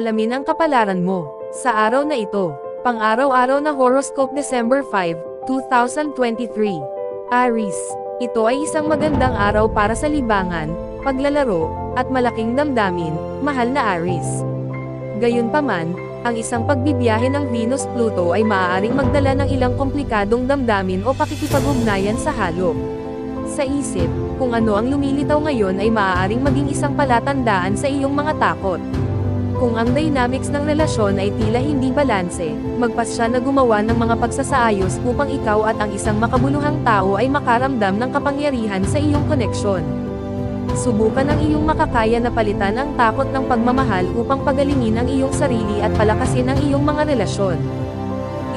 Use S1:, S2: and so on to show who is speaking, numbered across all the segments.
S1: Alamin ang kapalaran mo sa araw na ito. Pang-araw-araw na horoscope December 5, 2023. Aries, ito ay isang magandang araw para sa libangan, paglalaro, at malaking damdamin, mahal na Aries. Gayunpaman, ang isang pagbibiyahe ng Venus-Pluto ay maaaring magdala ng ilang komplikadong damdamin o pakikipag-ugnayan sa halog. Sa isip, kung ano ang lumilitaw ngayon ay maaaring maging isang palatandaan sa iyong mga takot. Kung ang dynamics ng relasyon ay tila hindi balanse, magpasya na gumawa ng mga pagsasaayos upang ikaw at ang isang makabuluhang tao ay makaramdam ng kapangyarihan sa iyong koneksyon. Subukan ang iyong makakaya na palitan ang takot ng pagmamahal upang pagalingin ang iyong sarili at palakasin ang iyong mga relasyon.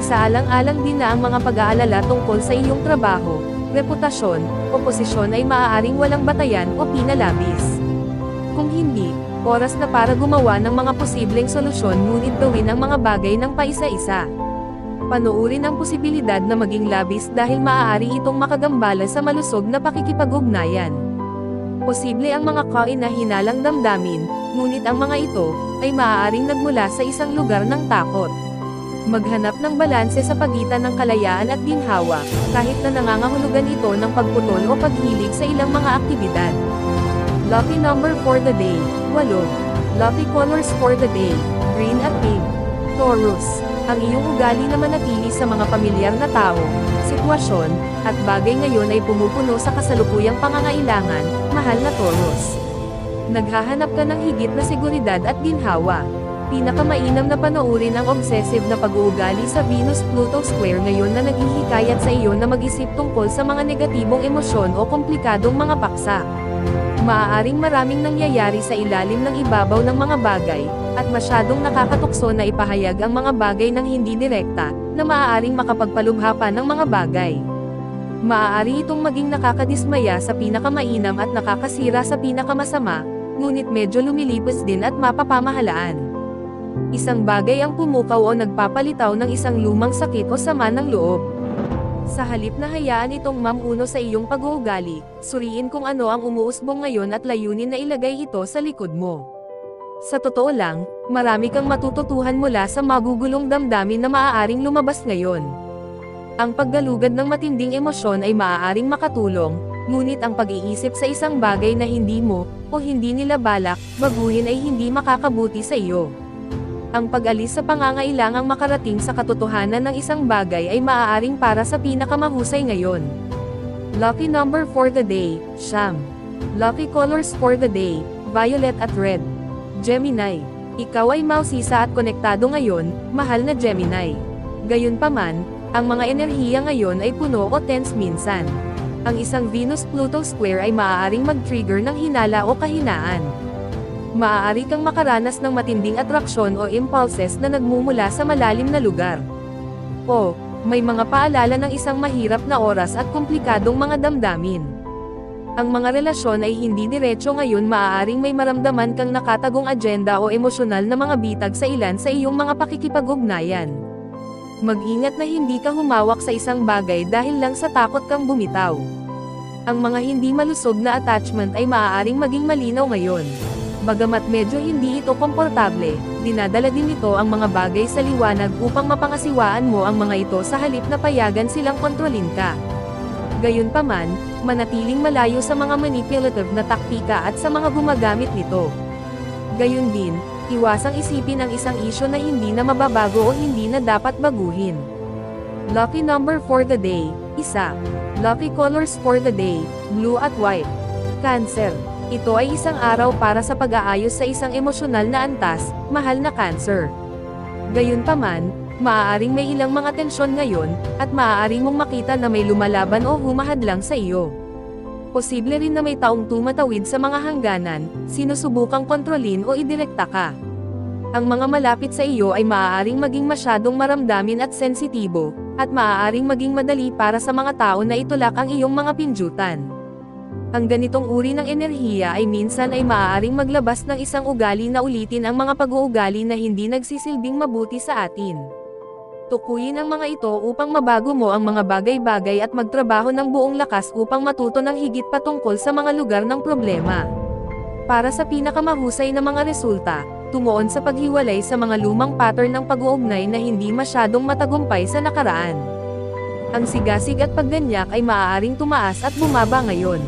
S1: Isaalang-alang din na ang mga pag-aalala tungkol sa iyong trabaho, reputasyon, o posisyon ay maaaring walang batayan o pinalabis. Kung hindi, oras na para gumawa ng mga posibleng solusyon ngunit gawin ang mga bagay ng paisa-isa. Panuurin ang posibilidad na maging labis dahil maaari itong makagambala sa malusog na pakikipag-ugnayan. Posible ang mga kahinahinalang damdamin, ngunit ang mga ito ay maaaring nagmula sa isang lugar ng takot. Maghanap ng balanse sa pagitan ng kalayaan at ginhawa, kahit na nangangahulugan ito ng pagputol o paghilig sa ilang mga aktibidad. Lucky number for the day, 8. Lucky colors for the day, green at pink. Taurus, ang iyong ugali na manatili sa mga pamilyar na tao, sitwasyon, at bagay ngayon ay pumupuno sa kasalukuyang pangangailangan, mahal na Taurus. Naghahanap ka ng higit na seguridad at ginhawa. Pinakamainam na panoorin ang obsessive na pag-uugali sa Venus-Pluto square ngayon na naghihikayat sa iyo na mag-isip tungkol sa mga negatibong emosyon o komplikadong mga paksa. Maaaring maraming nangyayari sa ilalim ng ibabaw ng mga bagay, at masyadong nakakatukso na ipahayag ang mga bagay ng hindi direkta, na maaaring makapagpalubha pa ng mga bagay. Maaari itong maging nakakadismaya sa pinakamainam at nakakasira sa pinakamasama, ngunit medyo lumilipos din at mapapamahalaan. Isang bagay ang pumukaw o nagpapalitaw ng isang lumang sakit o sama ng loob. Sa halip na hayaan itong mamuno sa iyong pag-uugali, suriin kung ano ang umuusbong ngayon at layunin na ilagay ito sa likod mo. Sa totoo lang, marami kang matututuhan mula sa magugulong damdamin na maaaring lumabas ngayon. Ang paggalugad ng matinding emosyon ay maaaring makatulong, ngunit ang pag-iisip sa isang bagay na hindi mo, o hindi nila balak, baguhin ay hindi makakabuti sa iyo. Ang pag-alis sa pangangailangang makarating sa katotohanan ng isang bagay ay maaaring para sa pinakamahusay ngayon. Lucky number for the day, 9. Lucky colors for the day, violet at red. Gemini, ikaw ay mausisa at konektado ngayon, mahal na Gemini. Gayunpaman, ang mga enerhiya ngayon ay puno o tense minsan. Ang isang Venus-Pluto square ay maaaring mag-trigger ng hinala o kahinaan. Maaari kang makaranas ng matinding atraksyon o impulses na nagmumula sa malalim na lugar. O, may mga paalala ng isang mahirap na oras at komplikadong mga damdamin. Ang mga relasyon ay hindi diretso ngayon, maaaring may maramdaman kang nakatagong agenda o emosyonal na mga bitag sa ilan sa iyong mga pakikipag-ugnayan. Mag-ingat na hindi ka humawak sa isang bagay dahil lang sa takot kang bumitaw. Ang mga hindi malusog na attachment ay maaaring maging malinaw ngayon. Bagamat medyo hindi ito komportable, dinadala din ito ang mga bagay sa liwanag upang mapangasiwaan mo ang mga ito sa halip na payagan silang kontrolin ka. Gayunpaman, manatiling malayo sa mga manipulative na taktika at sa mga gumagamit nito. Gayun din, iwasang isipin ang isang isyu na hindi na mababago o hindi na dapat baguhin. Lucky number for the day, 1. Lucky colors for the day, blue at white. Cancer, ito ay isang araw para sa pag-aayos sa isang emosyonal na antas, mahal na Cancer. Gayunpaman, maaaring may ilang mga tensyon ngayon, at maaari mong makita na may lumalaban o humahadlang sa iyo. Posible rin na may taong tumatawid sa mga hangganan, sinusubukang kontrolin o idirekta ka. Ang mga malapit sa iyo ay maaaring maging masyadong maramdamin at sensitibo, at maaaring maging madali para sa mga tao na itulak ang iyong mga pinjutan. Ang ganitong uri ng enerhiya ay minsan ay maaaring maglabas ng isang ugali na ulitin ang mga pag-uugali na hindi nagsisilbing mabuti sa atin. Tukuyin ang mga ito upang mabago mo ang mga bagay-bagay at magtrabaho ng buong lakas upang matuto ng higit pa tungkol sa mga lugar ng problema. Para sa pinakamahusay na mga resulta, tumuon sa paghiwalay sa mga lumang pattern ng pag-uugnay na hindi masyadong matagumpay sa nakaraan. Ang sigasig at pagganyak ay maaaring tumaas at bumaba ngayon.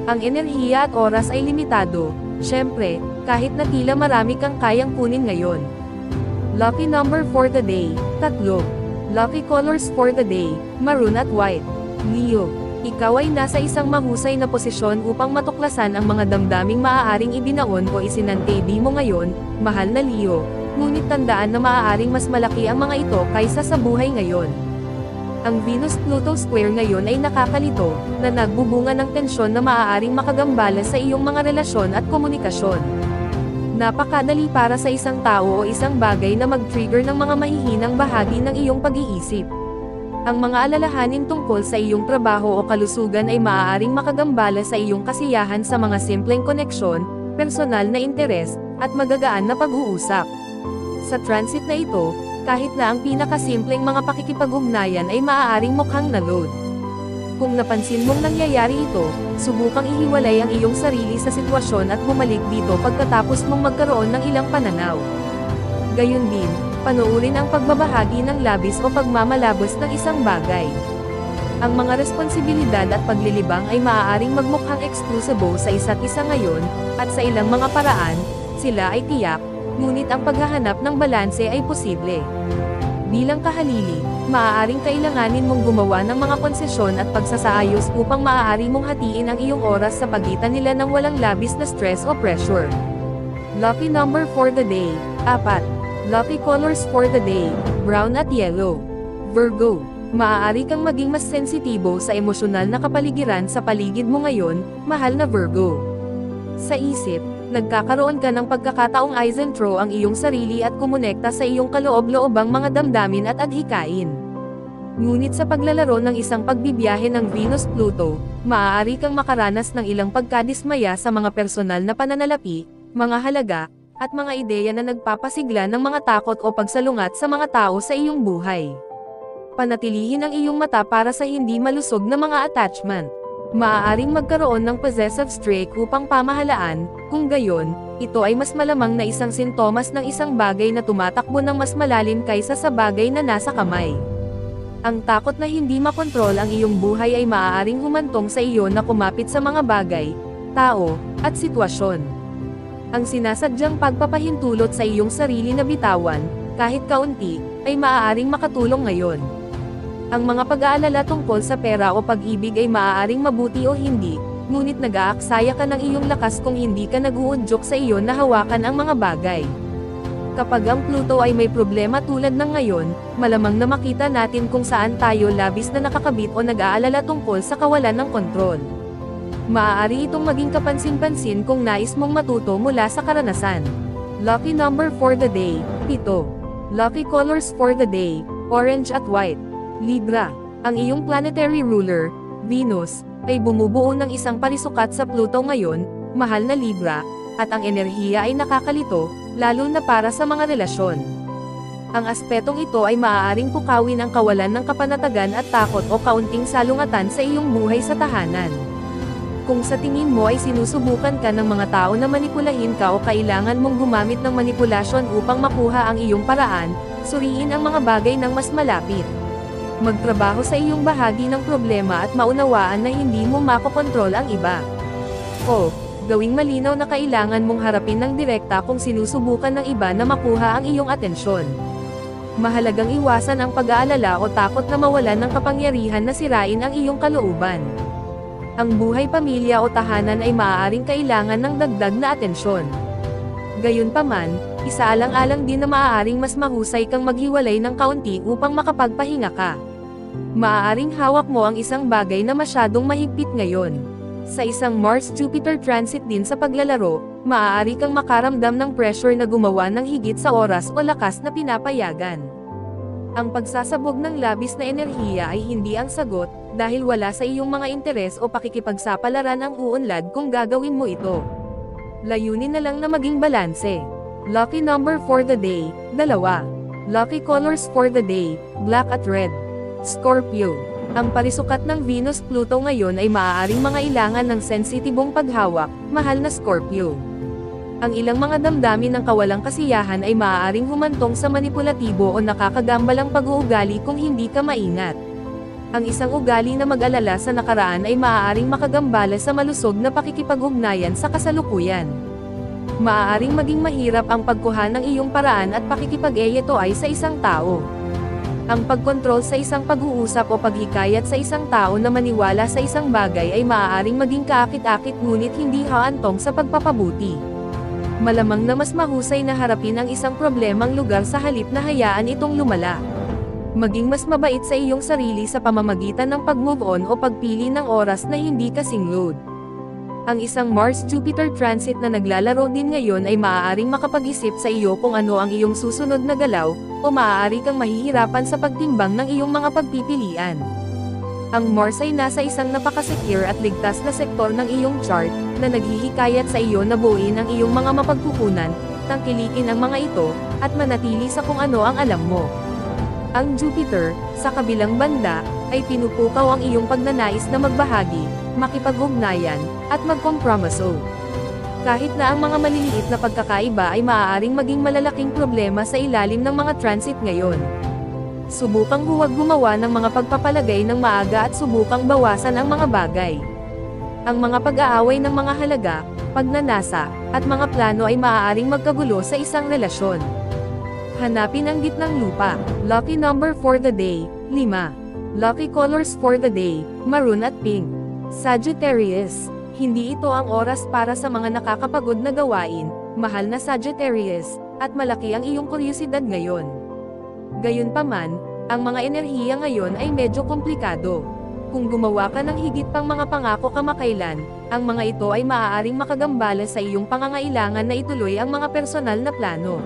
S1: Ang enerhiya at oras ay limitado, syempre, kahit na tila marami kang kayang kunin ngayon. Lucky number for the day, 3. Lucky colors for the day, maroon at white. Leo, ikaw ay nasa isang mahusay na posisyon upang matuklasan ang mga damdaming maaaring ibinaon o isinantabi mo ngayon, mahal na Leo, ngunit tandaan na maaaring mas malaki ang mga ito kaysa sa buhay ngayon. Ang Venus-Pluto square ngayon ay nakakalito, na nagbubunga ng tensyon na maaaring makagambala sa iyong mga relasyon at komunikasyon. Napakadali para sa isang tao o isang bagay na mag-trigger ng mga mahihinang bahagi ng iyong pag-iisip. Ang mga alalahanin tungkol sa iyong trabaho o kalusugan ay maaaring makagambala sa iyong kasiyahan sa mga simpleng koneksyon, personal na interes, at magagaan na pag-uusap. Sa transit na ito, kahit na ang pinakasimpleng mga pakikipag-ugnayan ay maaaring mukhang na-load. Kung napansin mong nangyayari ito, subukang ihiwalay ang iyong sarili sa sitwasyon at bumalik dito pagkatapos mong magkaroon ng ilang pananaw. Gayun din, panoorin ang pagbabahagi ng labis o pagmamalabos ng isang bagay. Ang mga responsibilidad at paglilibang ay maaaring magmukhang excusable sa isa't isa ngayon, at sa ilang mga paraan, sila ay tiyak, ngunit ang paghahanap ng balanse ay posible. Bilang kahalili, maaaring kailanganin mong gumawa ng mga konsesyon at pagsasaayos upang maaari mong hatiin ang iyong oras sa pagitan nila ng walang labis na stress o pressure. Lucky number for the day, 4. Lucky colors for the day, brown at yellow. Virgo, maaari kang maging mas sensitibo sa emosyonal na kapaligiran sa paligid mo ngayon, mahal na Virgo. Sa isip, nagkakaroon ka ng pagkakataong isentro ang iyong sarili at kumonekta sa iyong kaloob-loobang mga damdamin at adhikain. Ngunit sa paglalaro ng isang pagbibiyahe ng Venus-Pluto, maaari kang makaranas ng ilang pagkadismaya sa mga personal na pananalapi, mga halaga, at mga ideya na nagpapasigla ng mga takot o pagsalungat sa mga tao sa iyong buhay. Panatilihin ang iyong mata para sa hindi malusog na mga attachment. Maaaring magkaroon ng possessive streak upang pamahalaan, kung gayon, ito ay mas malamang na isang sintomas ng isang bagay na tumatakbo ng mas malalim kaysa sa bagay na nasa kamay. Ang takot na hindi makontrol ang iyong buhay ay maaaring humantong sa iyo na kumapit sa mga bagay, tao, at sitwasyon. Ang sinasadyang pagpapahintulot sa iyong sarili na bitawan, kahit kaunti, ay maaaring makatulong ngayon. Ang mga pag-aalala tungkol sa pera o pag-ibig ay maaaring mabuti o hindi, ngunit nag-aaksaya ka ng iyong lakas kung hindi ka nag-uudyok sa iyo na hawakan ang mga bagay. Kapag ang Pluto ay may problema tulad ng ngayon, malamang na makita natin kung saan tayo labis na nakakabit o nag-aalala tungkol sa kawalan ng kontrol. Maaari itong maging kapansin-pansin kung nais mong matuto mula sa karanasan. Lucky number for the day, 7. Lucky colors for the day, orange at white. Libra, ang iyong planetary ruler, Venus, ay bumubuo ng isang parisukat sa Pluto ngayon, mahal na Libra, at ang enerhiya ay nakakalito, lalo na para sa mga relasyon. Ang aspetong ito ay maaaring pukawin ang kawalan ng kapanatagan at takot o kaunting salungatan sa iyong buhay sa tahanan. Kung sa tingin mo ay sinusubukan ka ng mga tao na manipulahin ka o kailangan mong gumamit ng manipulasyon upang makuha ang iyong paraan, suriin ang mga bagay ng mas malapit. Magtrabaho sa iyong bahagi ng problema at maunawaan na hindi mo makokontrol ang iba. O, gawing malinaw na kailangan mong harapin ng direkta kung sinusubukan ng iba na makuha ang iyong atensyon. Mahalagang iwasan ang pag-aalala o takot na mawalan ng kapangyarihan na sirain ang iyong kalooban. Ang buhay pamilya o tahanan ay maaaring kailangan ng dagdag na atensyon. Gayunpaman, isaalang-alang din na maaaring mas mahusay kang maghiwalay ng kaunti upang makapagpahinga ka. Maaaring hawak mo ang isang bagay na masyadong mahigpit ngayon. Sa isang Mars-Jupiter transit din sa paglalaro, maaari kang makaramdam ng pressure na gumawa ng higit sa oras o lakas na pinapayagan. Ang pagsasabog ng labis na enerhiya ay hindi ang sagot, dahil wala sa iyong mga interes o pakikipagsapalaran ang uunlad kung gagawin mo ito. Layunin na lang na maging balanse. Lucky number for the day, 2. Lucky colors for the day, black at red. Scorpio, ang parisukat ng Venus-Pluto ngayon ay maaaring mangailangan ng sensitibong paghawak, mahal na Scorpio. Ang ilang mga damdamin ng kawalang kasiyahan ay maaaring humantong sa manipulatibo o nakakagambalang pag-uugali kung hindi ka maingat. Ang isang ugali na mag-alala sa nakaraan ay maaaring makagambala sa malusog na pakikipag-ugnayan sa kasalukuyan. Maaaring maging mahirap ang pagkuha ng iyong paraan at pakikipag-eyetoy sa isang tao. Ang pagkontrol sa isang pag-uusap o paghikayat sa isang tao na maniwala sa isang bagay ay maaaring maging kaakit-akit ngunit hindi haantong sa pagpapabuti. Malamang na mas mahusay na harapin ang isang problemang lugar sa halip na hayaan itong lumala. Maging mas mabait sa iyong sarili sa pamamagitan ng pag-move on o pagpili ng oras na hindi kasing load. Ang isang Mars-Jupiter transit na naglalaro din ngayon ay maaaring makapag-isip sa iyo kung ano ang iyong susunod na galaw, o maaari kang mahihirapan sa pagtimbang ng iyong mga pagpipilian. Ang Mars ay nasa isang napaka-secure at ligtas na sektor ng iyong chart, na naghihikayat sa iyo na buuin ang iyong mga mapagkukunan, tangkilikin ang mga ito, at manatili sa kung ano ang alam mo. Ang Jupiter, sa kabilang banda, ay pinupukaw ang iyong pagnanais na magbahagi, makipag-ugnayan, at magkompromiso. Kahit na ang mga maliliit na pagkakaiba ay maaaring maging malalaking problema sa ilalim ng mga transit ngayon. Subukang huwag gumawa ng mga pagpapalagay ng maaga at subukang bawasan ang mga bagay. Ang mga pag-aaway ng mga halaga, pagnanasa, at mga plano ay maaaring magkagulo sa isang relasyon. Hanapin ang gitnang lupa. Lucky number for the day, 5. Lucky colors for the day, maroon at pink. Sagittarius, hindi ito ang oras para sa mga nakakapagod na gawain, mahal na Sagittarius, at malaki ang iyong kuryosidad ngayon. Gayunpaman, ang mga enerhiya ngayon ay medyo komplikado. Kung gumawa ka ng higit pang mga pangako kamakailan, ang mga ito ay maaaring makagambala sa iyong pangangailangan na ituloy ang mga personal na plano.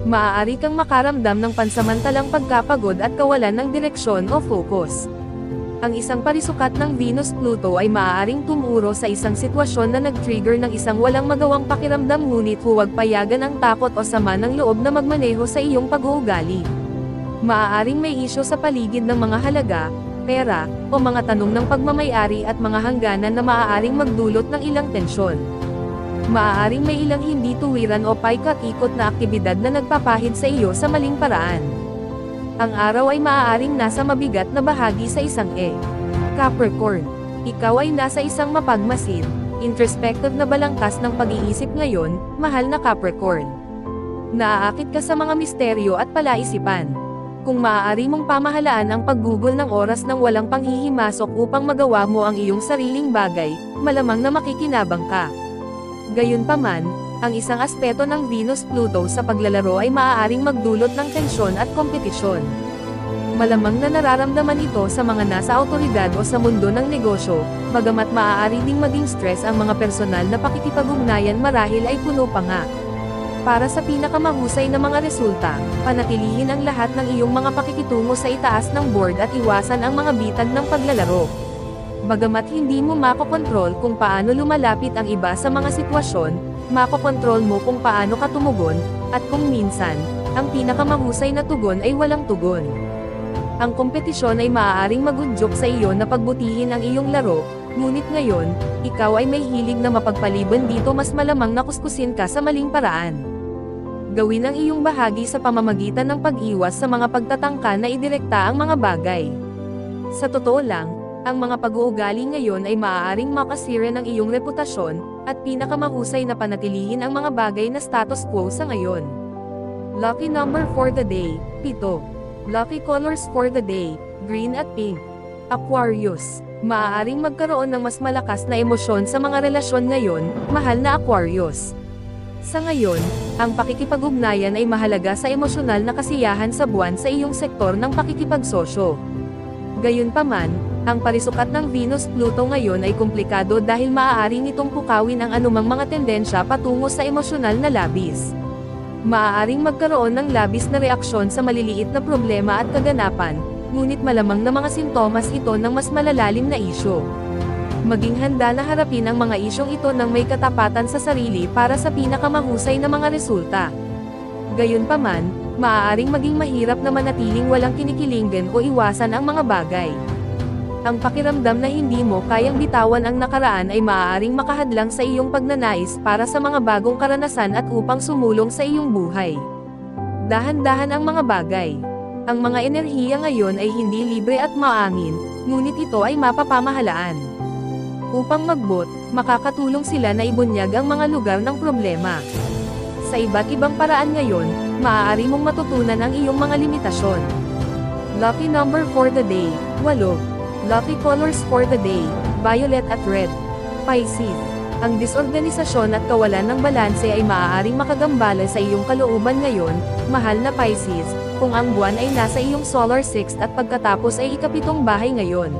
S1: Maaari kang makaramdam ng pansamantalang pagkapagod at kawalan ng direksyon o focus. Ang isang parisukat ng Venus-Pluto ay maaaring tumuro sa isang sitwasyon na nag-trigger ng isang walang magawang pakiramdam ngunit huwag payagan ang takot o sama ng loob na magmaneho sa iyong pag-uugali. Maaaring may isyo sa paligid ng mga halaga, pera, o mga tanong ng pagmamayari at mga hangganan na maaaring magdulot ng ilang tensyon. Maaaring may ilang hindi tuwiran o paikot-ikot na aktibidad na nagpapahid sa iyo sa maling paraan. Ang araw ay maaaring nasa mabigat na bahagi sa isang Capricorn. Ikaw ay nasa isang mapagmasid, introspective na balangkas ng pag-iisip ngayon, mahal na Capricorn. Naaakit ka sa mga misteryo at palaisipan. Kung maaari mong pamahalaan ang paggugol ng oras ng walang panghihimasok upang magawa mo ang iyong sariling bagay, malamang na makikinabang ka. Gayunpaman, ang isang aspeto ng Venus-Pluto sa paglalaro ay maaaring magdulot ng tensyon at kompetisyon. Malamang na nararamdaman ito sa mga nasa awtoridad o sa mundo ng negosyo, bagamat maaari ding maging stress ang mga personal na pakikipag-ugnayan marahil ay puno pa nga. Para sa pinakamahusay na mga resulta, panatilihin ang lahat ng iyong mga pakikitungo sa itaas ng board at iwasan ang mga bitag ng paglalaro. Bagamat hindi mo makokontrol kung paano lumalapit ang iba sa mga sitwasyon, makokontrol mo kung paano ka tumugon, at kung minsan, ang pinakamahusay na tugon ay walang tugon. Ang kompetisyon ay maaaring magudyok sa iyo na pagbutihin ang iyong laro, ngunit ngayon, ikaw ay may hilig na mapagpaliban dito mas malamang na kuskusin ka sa maling paraan. Gawin ang iyong bahagi sa pamamagitan ng pag-iwas sa mga pagtatangka na idirekta ang mga bagay. Sa totoo lang, ang mga pag-uugali ngayon ay maaaring makasira ng iyong reputasyon, at pinakamahusay na panatilihin ang mga bagay na status quo sa ngayon. Lucky number for the day, 7. Lucky colors for the day, green at pink. Aquarius, maaaring magkaroon ng mas malakas na emosyon sa mga relasyon ngayon, mahal na Aquarius. Sa ngayon, ang pakikipag-ugnayan ay mahalaga sa emosyonal na kasiyahan sa buwan sa iyong sektor ng pakikipagsosyo. Gayunpaman, ang parisukat ng Venus-Pluto ngayon ay komplikado dahil maaari nitong pukawin ang anumang mga tendensya patungo sa emosyonal na labis. Maaaring magkaroon ng labis na reaksyon sa maliliit na problema at kaganapan, ngunit malamang na mga sintomas ito ng mas malalalim na isyu. Maging handa na harapin ang mga isyong ito ng may katapatan sa sarili para sa pinakamahusay na mga resulta. Gayunpaman, maaaring maging mahirap na manatiling walang kinikilingan o iwasan ang mga bagay. Ang pakiramdam na hindi mo kayang bitawan ang nakaraan ay maaaring makahadlang sa iyong pagnanais para sa mga bagong karanasan at upang sumulong sa iyong buhay. Dahan-dahan ang mga bagay. Ang mga enerhiya ngayon ay hindi libre at maangin, ngunit ito ay mapapamahalaan. Upang magbot, makakatulong sila na ibunyag ang mga lugar ng problema. Sa iba't ibang paraan ngayon, maaari mong matutunan ang iyong mga limitasyon. Lucky number for the day, 8. Lucky colors for the day, violet at red. Pisces. Ang disorganisasyon at kawalan ng balanse ay maaaring makagambala sa iyong kalooban ngayon, mahal na Pisces, kung ang buwan ay nasa iyong solar sixth at pagkatapos ay ikapitong bahay ngayon.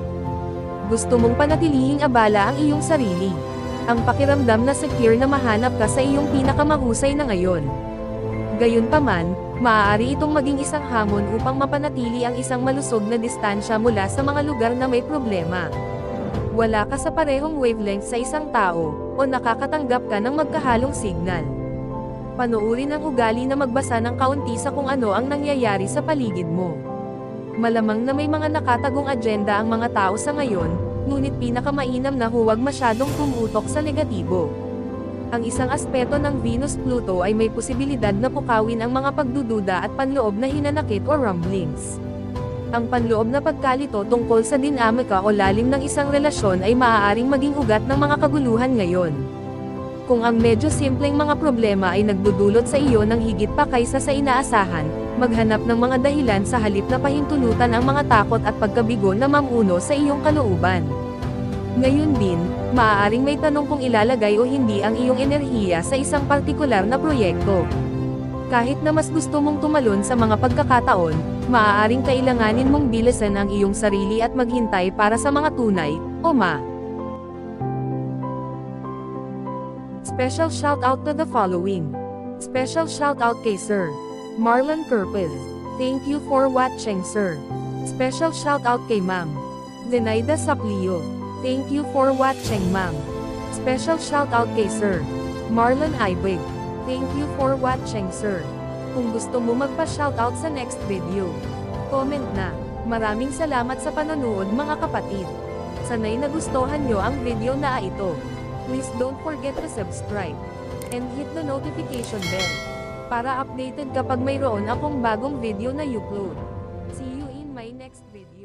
S1: Gusto mong panatilihing abala ang iyong sarili. Ang pakiramdam na secure na mahanap ka sa iyong pinakamahusay na ngayon. Gayunpaman, maaari itong maging isang hamon upang mapanatili ang isang malusog na distansya mula sa mga lugar na may problema. Wala ka sa parehong wavelength sa isang tao, o nakakatanggap ka ng magkahalong signal. Panuurin ang ugali na magbasa ng kaunti sa kung ano ang nangyayari sa paligid mo. Malamang na may mga nakatagong agenda ang mga tao sa ngayon, ngunit pinakamainam na huwag masyadong pumutok sa negatibo. Ang isang aspeto ng Venus-Pluto ay may posibilidad na pukawin ang mga pagdududa at panloob na hinanakit o rumblings. Ang panloob na pagkalito tungkol sa dinamika o lalim ng isang relasyon ay maaaring maging ugat ng mga kaguluhan ngayon. Kung ang medyo simpleng mga problema ay nagdudulot sa iyo ng higit pa kaysa sa inaasahan, maghanap ng mga dahilan sa halip na pahintulutan ang mga takot at pagkabigo na mamuno sa iyong kalooban. Ngayon din, maaaring may tanong kung ilalagay o hindi ang iyong enerhiya sa isang partikular na proyekto. Kahit na mas gusto mong tumalon sa mga pagkakataon, maaaring kailanganin mong bilisan ang iyong sarili at maghintay para sa mga tunay, o Special shoutout to the following. Special shoutout kay Sir Marlon Kerpez. Thank you for watching, sir. Special shoutout kay Ma'am Zenaida Saplio. Thank you for watching, ma'am. Special shoutout kay Sir Marlon Ibig. Thank you for watching, sir. Kung gusto mo magpa-shoutout sa next video, comment na. Maraming salamat sa panonood, mga kapatid. Sana'y nagustuhan nyo ang video na ito. Please don't forget to subscribe and hit the notification bell para updated kapag mayroon akong bagong video na upload. See you in my next video.